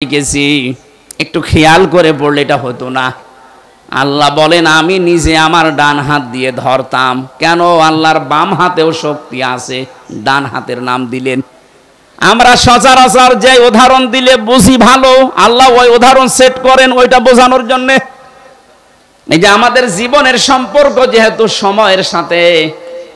শিখেছি, একটু খেয়াল করে পড়লে এটা হতো না। আল্লাহ বলেন আমি নিজে আমার ডান হাত দিয়ে ধরতাম। কেন? আল্লাহর বাম হাতেও শক্তি আছে, ডান হাতের নাম দিলেন। আমরা সচরাচর যে উদাহরণ দিলে বুঝি ভালো, আল্লাহ ওই উদাহরণ সেট করেন ওইটা বোঝানোর জন্য। এই যে আমাদের জীবনের সম্পর্ক যেহেতু সময়ের সাথে,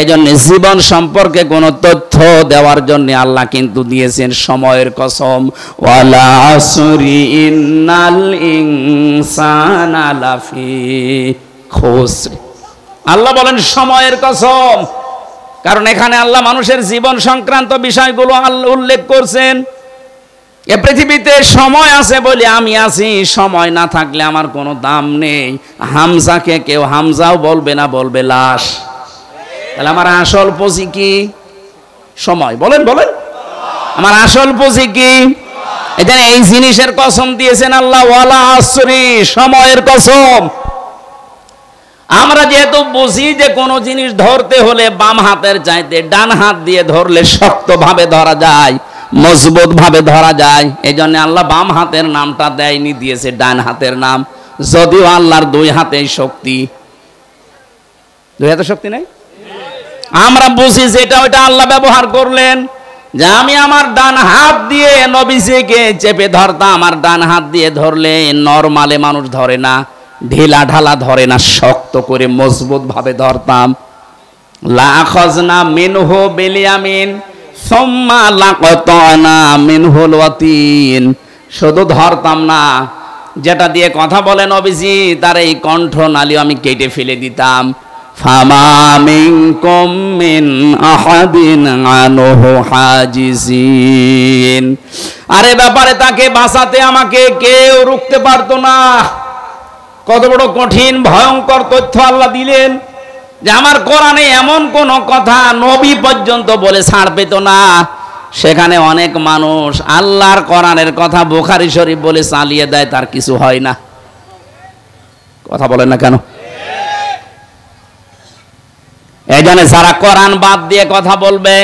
এই জন্য জীবন সম্পর্কে কোনো তথ্য দেওয়ার জন্য আল্লাহ কিন্তু দিয়েছেন সময়ের কসম। ওয়ালা আসরি ইন্নাল ইনসানা লাফি খুসর। আল্লাহ বলেন সময়ের কসম, কারণ এখানে আল্লাহ মানুষের জীবন সংক্রান্ত বিষয়গুলো উল্লেখ করছেন। এ পৃথিবীতে সময় আছে বলে আমি আছি, সময় না থাকলে আমার কোনো দাম নেই। হামজাকে কেউ হামজাও বলবে না, বলবে লাশ। তাহলে আমার আসল পুঁজি কি? সময়। বলেন বলেন, আমার আসল পুঁজি কি? এই জিনিসের কসম দিয়েছেন আল্লাহ, ওয়ালা আসরি, সময়ের কসম। আমরা যেহেতু বুঝি যে কোনো জিনিস ধরতে হলে বাম হাতের চাইতে ডান হাত দিয়ে ধরলে শক্তভাবে ধরা যায়, মজবুত ভাবে ধরা যায়, এই জন্য আল্লাহ বাম হাতের নামটা দেয়নি, দিয়েছে ডান হাতের নাম। যদিও আল্লাহর দুই হাতেই শক্তি। দুই হাতে শক্তি নেই? আমরা বুঝি যেটা ওইটা আল্লাহ ব্যবহার করলেন, যে আমি আমার ডান হাত দিয়ে নবীজিকে চেপে ধরতাম। আমার ডান হাত দিয়ে ধরলে নরমালে মানুষ ধরে না, ঢিলা ঢালা ধরে না, শক্ত করে মজবুত ভাবে ধরতাম। লাখাজনা মিনহু বিলিয়ামিন সুম্মা লাকাতানা মিনহুল ওয়াতিন। শুধু ধরতাম না, যেটা দিয়ে কথা বলে নবীজি তার এই কণ্ঠনালী আমি কেটে ফেলে দিতাম। ফামা মিনকুম মিন আহাদিন আনহু হাজিজিন। আরে ব্যাপারে তাকে বাঁচাতে আমাকে কেউ রুখতে পারতো না। কত বড় কঠিন ভয়ঙ্কর তথ্য আল্লাহ দিলেন, যে আমার কোরআনে এমন কোন কথা নবী পর্যন্ত বলে ছাড় পেত না। সেখানে অনেক মানুষ আল্লাহর কোরআনের কথা বুখারী শরীফ বলে চালিয়ে দেয়, তার কিছু হয় না। কথা বলেন না কেন? এই জন্য যারা কোরআন বাদ দিয়ে কথা বলবে,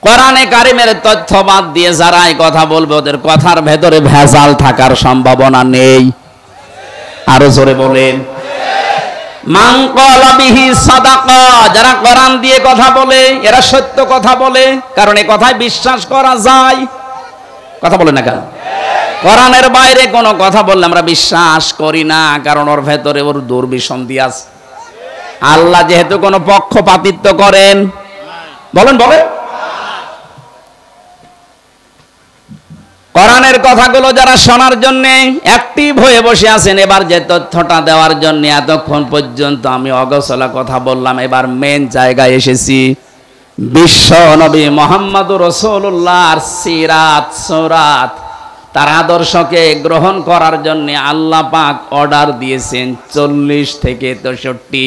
কোরআনে কারিমের তথ্য বাদ দিয়ে যারা এই কথা বলবে, ওদের কথার ভেতরে ভেজাল থাকার সম্ভাবনা নেই। আরো জোরে বলেন, মান ক্বালা বিহি সাদাকা। যারা কোরআন দিয়ে কথা বলে এরা সত্য কথা বলে, কারণ এই কথায় বিশ্বাস করা যায়। কথা বলেন না কেন? কোরআনের বাইরে কোনো কথা বললে আমরা বিশ্বাস করি না, কারণ ওর ভেতরে ওর দুর্বিসন্ধি আছে। আল্লাহ যেহেতু কোনো পক্ষপাতিত্ব করেন, বলেন বলেন, কোরআনের কথাগুলো যারা শোনার জন্য অ্যাক্টিভ হয়ে বসে আছেন, এবার যে তথ্যটা দেওয়ার জন্য এতক্ষণ পর্যন্ত আমি অগোছলা কথা বললাম, এবার মেন জায়গায় এসেছি। বিশ্ব নবী মুহাম্মদুর রাসূলুল্লাহর সিরাত সুরাত, তার আদর্শকে গ্রহণ করার জন্য আল্লাহ পাক অর্ডার দিয়েছেন 40 থেকে 63।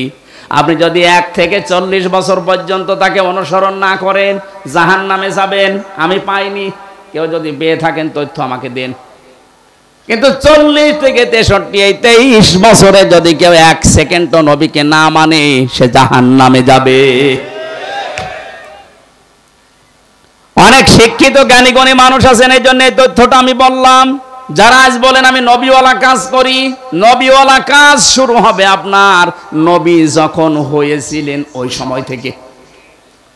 আপনি যদি 1 থেকে 40 বছর পর্যন্ত তাকে অনুসরণ না করেন জাহান্নামে যাবেন। আমি পাইনি, কেউ যদি পেয়ে থাকেন তথ্য আমাকে দেন। কিন্তু 40 থেকে 63 এই 23 বছরে যদি কেউ 1 সেকেন্ড নবীকে না মানে, সে জাহান্নামে যাবে। অনেক শিক্ষিত জ্ঞানী গুণী মানুষ আছেন, এই জন্য এই তথ্যটা আমি বললাম। যারা আজ বলেন আমি নবীওয়ালা কাজ করি, নবীওয়ালা কাজ শুরু হবে আপনার নবী যখন হয়েছিলেন ওই সময় থেকে।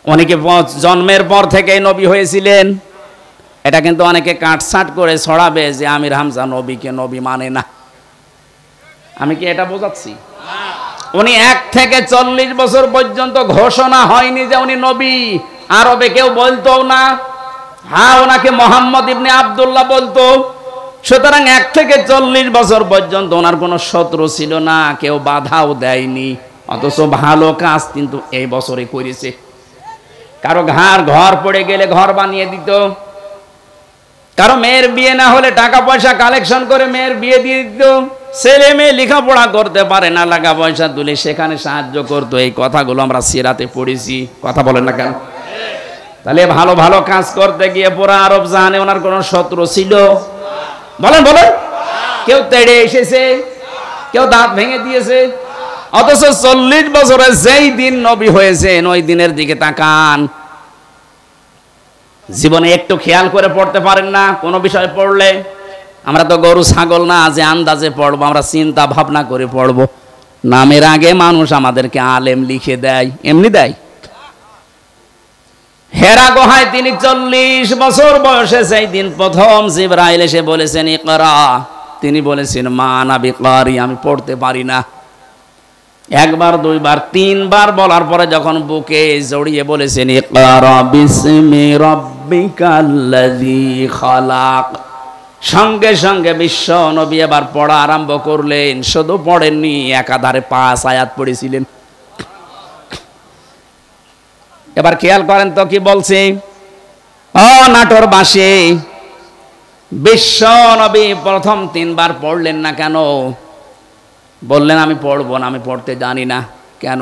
অনেকে জন্মের পর থেকেই নবী হয়েছিলেন, এটা কিন্তু অনেকে কাটছাট করে ছড়াবে যে আমির হামজা নবীকে নবী মানে না। আমি কি এটা বোঝাচ্ছি? উনি 1 থেকে 40 বছর পর্যন্ত ঘোষণা হয়নি যে উনি নবী। আরবে কেউ বলতো না, হ্যাঁ ওনাকে মোহাম্মদ ইবনে আব্দুল্লাহ বলতো। সুতরাং 1 থেকে 40 বছর পর্যন্ত ওনার কোনো শত্রু ছিল না, কেউ বাধাও দেয়নি। অথচ ভালো কাজ কিন্তু এই বছরে করেছে। কারো ঘর পড়ে গেলে ঘর বানিয়ে দিত, কারো মেয়ের বিয়ে না হলে টাকা পয়সা কালেকশন করে মেয়ের বিয়ে দিয়ে দিত, ছেলে মেয়ে লেখাপড়া করতে পারে না, টাকা পয়সা তুলে সেখানে সাহায্য করতো। এই কথাগুলো আমরা সিরাতে পড়েছি। কথা বলেন না কেন? তাহলে ভালো ভালো কাজ করতে গিয়ে পুরা আরব জাহানে ওনার কোনো শত্রু ছিল? বলেন বলেন। কেউ তেড়ে এসেছে, কেউ দাঁত ভেঙে দিয়েছে। অথচ 40 বছরে যেই দিন নবী হয়েছেন ওই দিনের দিকে তাকান। জীবনে একটু খেয়াল করে পড়তে পারেন না কোনো বিষয় পড়লে? আমরা তো গরু ছাগল না যে আন্দাজে পড়বো, আমরা চিন্তা ভাবনা করে পড়বো। নামের আগে মানুষ আমাদেরকে আলেম লিখে দেয়, এমনি দেয়। হেরা গুহায় তিনি 40 বছর বয়সে সেই দিন প্রথম জিবরাইল এসে বলেছেন ইকরা, তিনি বলেছেন মা আনা বিকারি, আমি পড়তে পারি না। একবার, দুইবার, তিনবার বলার পরে যখন বুকে জড়িয়ে বলেছেন ইকরা বিসমি রাব্বিকাল্লাযী খালাক, সঙ্গে সঙ্গে বিশ্ব নবী এবার পড়া আরম্ভ করলেন। শুধু পড়েননি, একাধারে 5 আয়াত পড়েছিলেন। এবার খেয়াল করেন তো কি বলছে, ও নাটোর বাসী, বিশ্ব নবী প্রথম 3 বার পড়লেন না কেন? বললেন আমি পড়বো না, আমি পড়তে জানি না। কেন?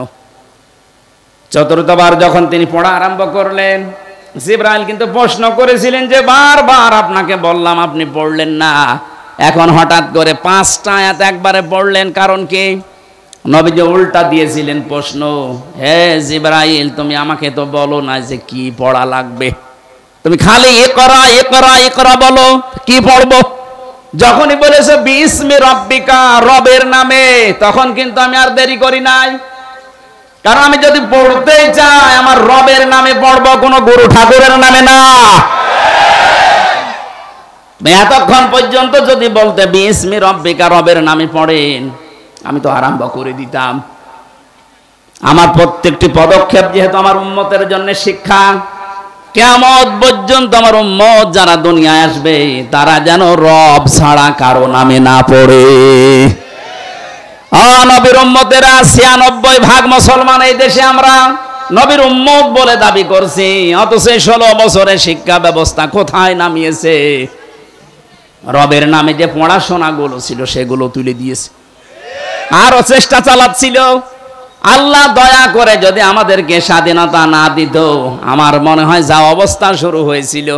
চতুর্থবার যখন তিনি পড়া আরম্ভ করলেন, জিবরাইল কিন্তু প্রশ্ন করেছিলেন যে বারবার আপনাকে বললাম, আপনি পড়লেন না, এখন হঠাৎ করে 5টা আয়াত একবারে পড়লেন, কারণ কি? নবীজি উল্টা দিয়েছিলেন প্রশ্ন, হে জিবরাইল, তুমি আমাকে তো বলো না যে কি পড়া লাগবে, তুমি খালি ইকরা ইকরা ইকরা বলো, কি পড়বো? যখনই বলেছে বিসমি রাব্বিকা, রবের নামে, তখন কিন্তু আমি আর দেরি করি নাই। কারণ আমি যদি পড়তেই চাই, আমার রবের নামে পড়বো, কোনো গুরু ঠাকুরের নামে না। এতক্ষণ পর্যন্ত যদি বলতে বিসমি রাব্বিকা, রবের নামে পড়েন, আমি তো আরম্ভ করে দিতাম। আমার প্রত্যেকটি পদক্ষেপ যেহেতু আমার উম্মতের জন্য শিক্ষা, কিয়ামত পর্যন্ত আমার উম্মত যারা দুনিয়ায় আসবে, তারা যেন রব ছাড়া কারো নামে না পড়ে। নবীর উম্মতেরা 96% মুসলমান এই দেশে আমরা নবীর উম্মত বলে দাবি করছি, অথচ 16 বছরের শিক্ষা ব্যবস্থা কোথায় নামিয়েছে? রবের নামে যে পড়াশোনাগুলো ছিল সেগুলো তুলে দিয়েছে। আরো চেষ্টা চালাচ্ছিল। আল্লাহ দয়া করে যদি আমাদেরকে স্বাধীনতা না দিত, আমার মনে হয় যা অবস্থা শুরু হয়েছিল।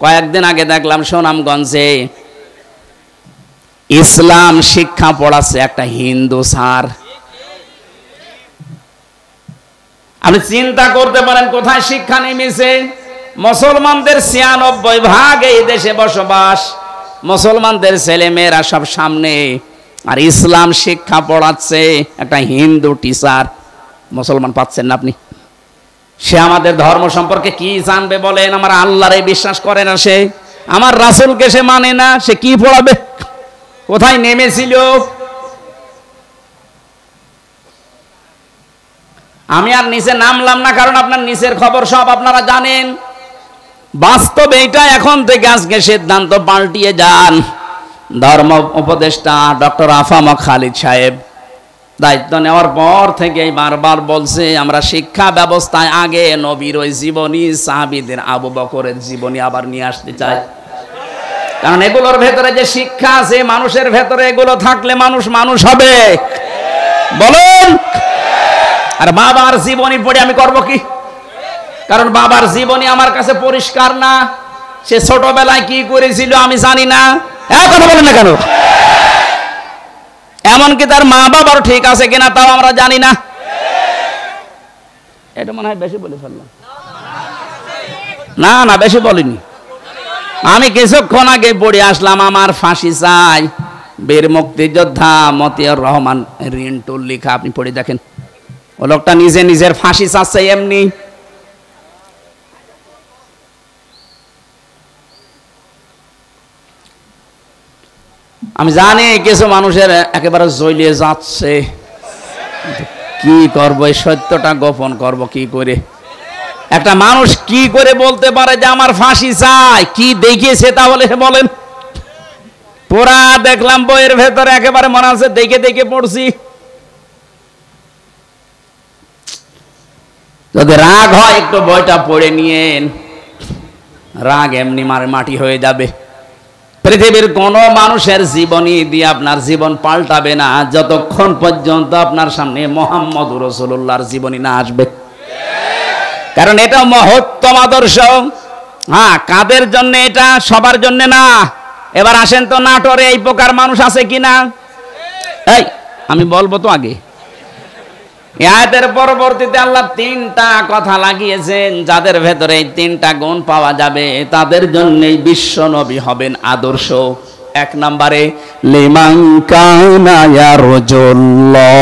কয়েকদিন আগে দেখলাম সুনামগঞ্জে ইসলাম শিক্ষা পড়াচ্ছে একটা হিন্দু স্যার। আপনি চিন্তা করতে পারেন কোথায় শিক্ষা নেমেছে। মুসলমানদের 96% এই দেশে বসবাস, মুসলমানদের ছেলে মেয়েরা সব সামনে, আর ইসলাম শিক্ষা পড়াচ্ছে একটা হিন্দু টিচার। মুসলমান পাচ্ছেন না আপনি? সে আমাদের ধর্ম সম্পর্কে কি জানবে বলেন? আমার আল্লাহরে বিশ্বাস করে না সে, আমার রাসূলকে সে মানে না, সে কি পড়াবে? কোথায় নেমেছিল? আমি আর নিচে নামলাম না, কারণ আপনার নিচের খবর সব আপনারা জানেন। বাস্তবে এটা এখন থেকে আজকে সিদ্ধান্ত পাল্টিয়ে যান। ধর্ম উপদেষ্টা ডক্টর আফামা খালিদ সাহেব দায়িত্ব নেওয়ার পর থেকেই বারবার বলছে, আমরা শিক্ষা ব্যবস্থায় আগে নবীর ওই জীবনী, সাহাবীদের, আবু বকরের জীবনী আবার নিয়ে আসতে চাই। কারণ এগুলোর ভেতরে যে শিক্ষা আছে, মানুষের ভেতরে এগুলো থাকলে মানুষ মানুষ হবে। বলুন। আর বাবার জীবনী পড়ে আমি করব কি? কারণ বাবার জীবনী আমার কাছে পরিষ্কার না। সে ছোটবেলায় কি করেছিল আমি জানি না। কথা বলেন না কেন? এমনকি তার মা বাবার ঠিক আছে কিনা তাও আমরা জানি না। এটা মনে হয় বেশি বলে ফেললাম। না না, বেশি বলিনি। আমি কিছুক্ষণ আগে পড়ে আসলাম, আমার ফাঁসি চাই, বীর মুক্তিযোদ্ধা মতিয়ার রহমান রিন্টুর লেখা। আপনি পড়ে দেখেন, ও লোকটা নিজে নিজের ফাঁসি চাচ্ছে এমনি। আমি জানি কিছু মানুষের একেবারে জ্বলিয়ে যাচ্ছে, কি করবো, এই সত্যটা গোপন করব কি করে? একটা মানুষ কি করে বলতে পারে যে আমার ফাঁসি চাই? কি দেখিয়েছে তাহলে বলেন? পুরা দেখলাম বইয়ের ভেতরে, একেবারে মনে আছে দেখে দেখে পড়ছি। যদি রাগ হয় একটু বইটা পড়ে নিয়েন, রাগ এমনি মাটি হয়ে যাবে। পৃথিবীর কোন মানুষের জীবনী দিয়ে আপনার জীবন পাল্টাবে না যতক্ষণ পর্যন্ত আপনার সামনে মুহাম্মদুর রাসূলুল্লাহর জীবনী না আসবে। কারণ এটা মহত্তম আদর্শ। হ্যাঁ, কাদের জন্য এটা? সবার জন্য না। এবার আসেন তো, নাটোরে এই প্রকার মানুষ আছে কিনা? এই আমি বলবো তো আগে। আয়াতের পরবর্তীতে আল্লাহ 3টা কথা লাগিয়েছেন, যাদের ভেতরে এই 3টা গুণ পাওয়া যাবে তাদের জন্যই বিশ্ব নবী হবেন আদর্শ। এক নম্বরে লিমান কানা ইয়ারজুল্লাহ,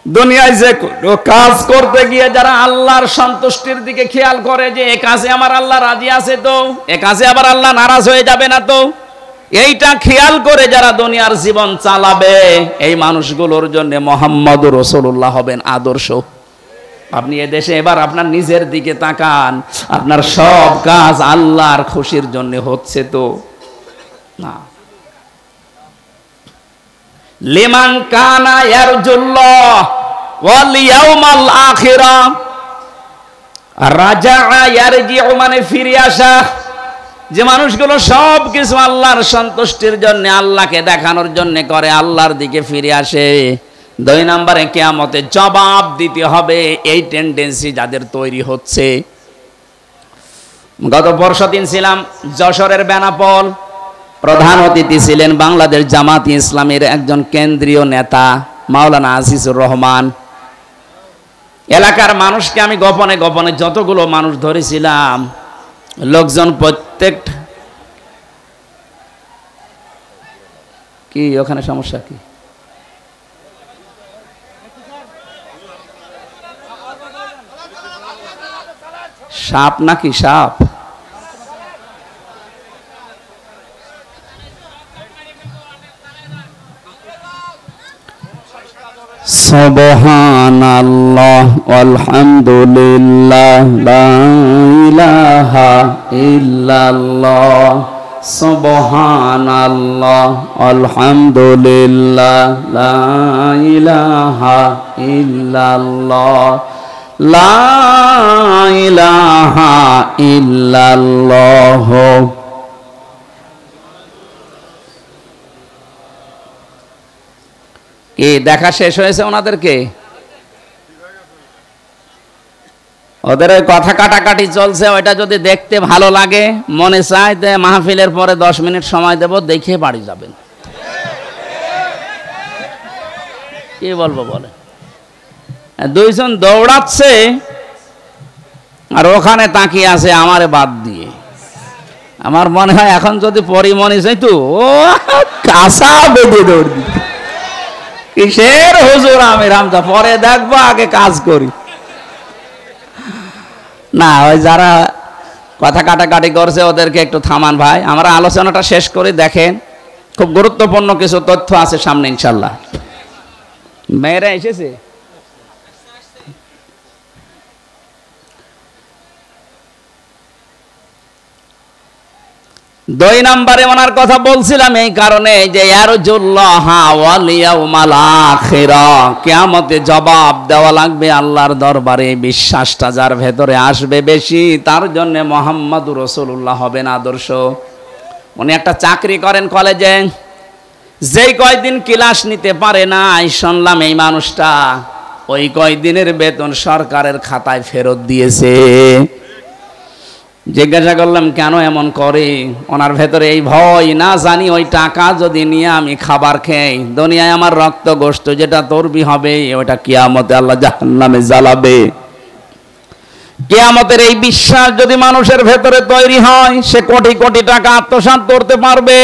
দুনিয়ায় যে কোনো কাজ করতে গিয়ে যারা আল্লাহর সন্তুষ্টির দিকে খেয়াল করে যে এ কাজে আমার আল্লাহ রাজি আছে তো, এ কাজে আবার আল্লাহ নারাজ হয়ে যাবে না তো, এইটা খেয়াল করে যারা দুনিয়ার জীবন চালাবে, এই মানুষগুলোর জন্য মুহাম্মদুর রাসূলুল্লাহ হবেন আদর্শ। আপনি এদেশে এবার আপনার নিজের দিকে তাকান, আপনার সব কাজ আল্লাহর খুশির জন্য হচ্ছে তো না। লিমান কানা ইয়ারজুল্লাহ ওয়াল ইয়াউমাল আখিরা, রাজাআ ইয়ারজিউ মানে ফিরে আসা, যে মানুষগুলো সব কিছু আল্লাহর সন্তুষ্টির জন্য, আল্লাহকে দেখানোর জন্য করে, আল্লাহর দিকে ফিরে আসে। 2 নম্বরে কিয়ামতে জবাব দিতে হবে, এই টেন্ডেন্সি যাদের তৈরি হচ্ছে। গত বর্ষদিন ছিলাম যশোরের বেনাপোল, প্রধান অতিথি ছিলেন বাংলাদেশ জামাতি ইসলামের একজন কেন্দ্রীয় নেতা মাওলানা আজিজুর রহমান। এলাকার মানুষকে আমি গোপনে গোপনে যতগুলো মানুষ ধরেছিলাম, লোকজন প্রত্যেক কি ওখানে সমস্যা কি, সাপ নাকি সাপ? সুবহানাল্লাহ আলহামদুলিল্লাহ লা ইলাহা ইল্লাল্লাহ, সুবহানাল্লাহ আলহামদুলিল্লাহ লা ইলাহা ইল্লাল্লাহ, লা ইলাহা ইল্লাল্লাহ। কি দেখা শেষ হয়েছে ওনাদেরকে? ওদের ওই কথা কাটাকাটি চলছে, ওইটা যদি দেখতে ভালো লাগে, মনে চায় যে মাহফিলের পরে 10 মিনিট সময় দেব, দেখে বাড়ি যাবেন। কি বলবো বলে, 2 জন দৌড়াচ্ছে আর ওখানে তাকিয়ে আছে আমারে বাদ দিয়ে। আমার মনে হয় এখন যদি পরিমণি যাইতো, ও কাঁচা বেঁধে দৌড় দিত। কিসের হুজুর আমি রামদা, পরে দেখবো, আগে কাজ করি না। ওই যারা কথা কাটাকাটি করছে ওদেরকে একটু থামান ভাই, আমরা আলোচনাটা শেষ করে দেখেন, খুব গুরুত্বপূর্ণ কিছু তথ্য আছে সামনে ইনশাল্লাহ। মেয়েরা এসেছে? দুই নম্বরে ওনার কথা বলছিলাম এই কারণে যে ইয়ারজুল্লাহ ওয়াল ইয়াউমাল আখিরা, কিয়ামতে জবাব দেওয়া লাগবে আল্লাহর দরবারে। বিশ্বাসটা যার ভেতরে আসবে বেশি, তার জন্য মুহাম্মদুর রাসূলুল্লাহ হবেন আদর্শ। উনি একটা চাকরি করেন কলেজে, যেই কয়দিন ক্লাস নিতে পারে না, শুনলাম এই মানুষটা ওই কয়দিনের বেতন সরকারের খাতায় ফেরত দিয়েছে। জিজ্ঞাসা করলাম কেন এমন করে? ওনার ভেতরে এই ভয়, না জানি ওই টাকা যদি নিয়ে আমি খাবার খাই, দুনিয়ায় আমার রক্ত গোশত যেটা চর্বি হবে, ওটা কিয়ামতে আল্লাহ জাহান্নামে জ্বালাবে। কিয়ামতের এই বিশ্বাস যদি মানুষের ভেতরে তৈরি হয়, সে কোটি কোটি টাকা আত্মসাৎ করতে পারবে?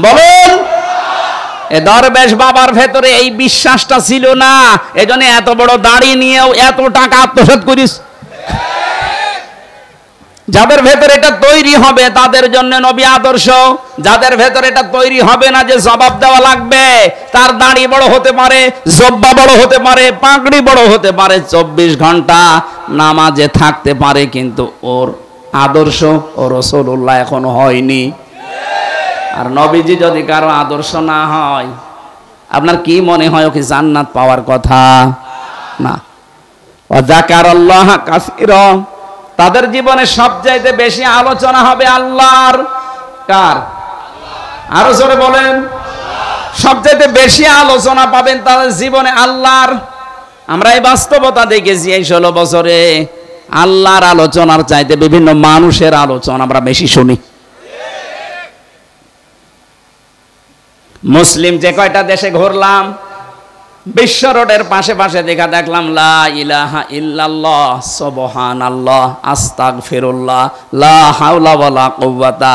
বলেন। এ দরবেশ বাবার ভেতরে এই বিশ্বাসটা ছিল না, এজন্য এত বড় দাড়ি নিয়েও এত টাকা আত্মসাৎ করিস। যাদের ভেতরে এটা তৈরি হবে তাদের জন্য নবী আদর্শ। যাদের ভেতরে এটা তৈরি হবে না যে জবাব দেওয়া লাগবে, তার দাড়ি বড় হতে পারে, জব্বা বড় হতে পারে, পাগড়ি বড় হতে পারে, 24 ঘন্টা নামাজে থাকতে পারে, কিন্তু ওর আদর্শ ও রাসূলুল্লাহ এখনো হয়নি। আর নবীজি যদি কারো আদর্শ না হয়, আপনার কি মনে হয় ও কি জান্নাত পাওয়ার কথা? না। ওয়া যাকারাল্লাহ কাসীরা, তাদের জীবনে সবচাইতে বেশি আলোচনা হবে আল্লাহর। কার? আরো জোরে বলেন। সবচাইতে বেশি আলোচনা পাবেন তাদের জীবনে আল্লাহর। আমরা এই বাস্তবতা দেখেছি এই 16 বছরে, আল্লাহর আলোচনার চাইতে বিভিন্ন মানুষের আলোচনা আমরা বেশি শুনি। মুসলিম যে কয়টা দেশে ঘুরলাম, বিশ্ব রোডের পাশে পাশে দেখলাম লা ইলাহা ইল্লাল্লাহ, সুবহানাল্লাহ, আস্তাগফিরুল্লাহ, লা হাওলা ওয়ালা কুওয়াতা।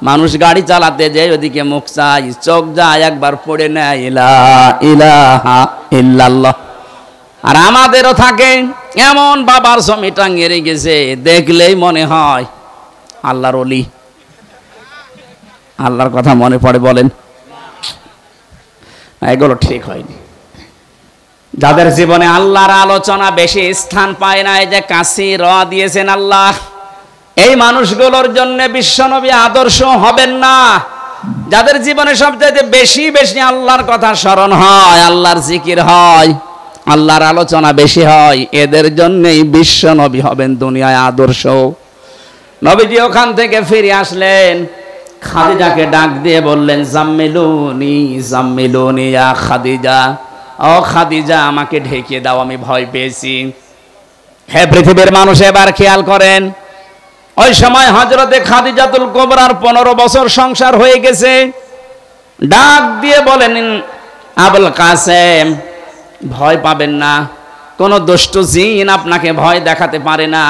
মানুষ গাড়ি চালাতে যায় ওদিকে মুখ চাই, চোখ যায় একবার পড়ে নেয় ইলা ইলাহা ইল্লাল্লাহ। আর আমাদেরও থাকে এমন বাবার ছবি টাঙিয়ে রেখেছে, দেখলেই মনে হয় আল্লাহর ওলি। আল্লাহর কথা মনে পড়ে, বলেন এগুলো ঠিক হয়নি। যাদের জীবনে আল্লাহর আলোচনা বেশি স্থান পায় না, এই যে কাশি র দিয়েছেন আল্লাহ, এই মানুষগুলোর জন্য বিশ্বনবী আদর্শ হবেন না। যাদের জীবনে সবচেয়ে বেশি বেশি আল্লাহর কথা স্মরণ হয়, আল্লাহর জিকির হয়, আল্লাহর আলোচনা বেশি হয়, এদের জন্যই বিশ্বনবী হবেন দুনিয়ায় আদর্শ। নবীজি ওখান থেকে ফিরে আসলেন, খাদিজাকে ডাক দিয়ে বললেন জাম্মিলুনি জাম্মিলুনি ইয়া খাদিজা, ও খাদিজা আমাকে ঢেকে দাও, আমি ভয় পেয়েছি। হে পৃথিবীর মানুষ, এবার খেয়াল করেন, ওই সময় হযরতে খাদিজাতুল কুবরার 15 বছর সংসার হয়ে গেছে। ডাক দিয়ে বলেন আবুল কাসেম, ভয় পাবেন না, কোন দুষ্ট জিন আপনাকে ভয় দেখাতে পারে না।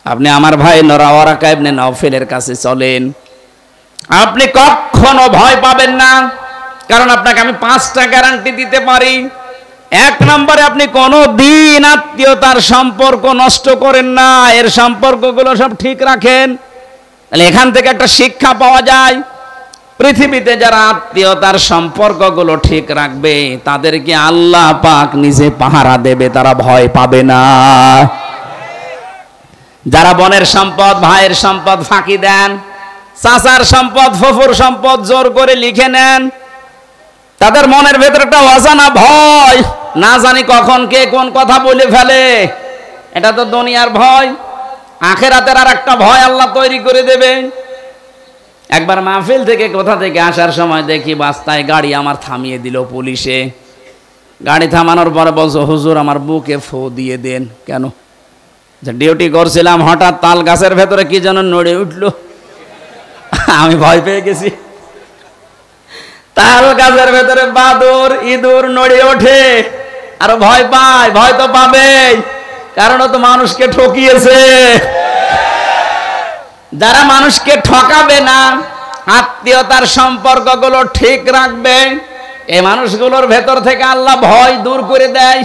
আপনি আমার ভাই ওয়ারাকা ইবনে নওফেলের কাছে চলেন, আপনি কখনো ভয় পাবেন না, কারণ আপনাকে আমি 5টা গ্যারান্টি দিতে পারি। 1 নম্বরে, আপনি কোনো দিন আত্মীয়তার সম্পর্ক নষ্ট করেন না, এর সম্পর্কগুলো সব ঠিক রাখেন। তাহলে এখান থেকে একটা শিক্ষা পাওয়া যায়, পৃথিবীতে যারা আত্মীয়তার সম্পর্কগুলো ঠিক রাখবে তাদেরকে আল্লাহ পাক নিজে পাহারা দেবে, তারা ভয় পাবে না। যারা বোনের সম্পদ, ভাইয়ের সম্পদ ফাঁকি দেন, চাচার সম্পদ, ফুফুর সম্পদ জোর করে লিখে নেন, তাদের মনের ভেতরে একটা অজানা ভয়, না জানি কখন কে কোন কথা বলে ফেলে। এটা তো দুনিয়ার ভয়, আখেরাতের আর একটা ভয় আল্লাহ তৈরি করে দেবে। একবার মাহফিল থেকে কোথা থেকে আসার সময় দেখি রাস্তায় গাড়ি আমার থামিয়ে দিল পুলিশে। গাড়ি থামানোর পরে বলছো হুজুর আমার বুকে ফু দিয়ে দেন। কেন? ডিউটি করছিলাম, হঠাৎ তাল গাছের ভেতরে কি যেন নড়ে উঠলো, আমি ভয় পেয়ে গেছি। তাল গাছের ভেতরে বাদুর ইঁদুর নড়ে ওঠে আর ভয় পায়। ভয় তো পাবেই, কারণ ও তো মানুষকে ঠকিয়েছে। যারা মানুষকে ঠকাবে না, আত্মীয়তার সম্পর্কগুলো ঠিক রাখবে, এই মানুষগুলোর ভেতর থেকে আল্লাহ ভয় দূর করে দেয়।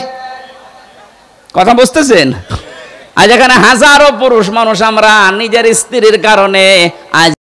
কথা বুঝতেছেন? আজ এখানে হাজারো পুরুষ মানুষ আমরা নিজের স্ত্রীর কারণে আজ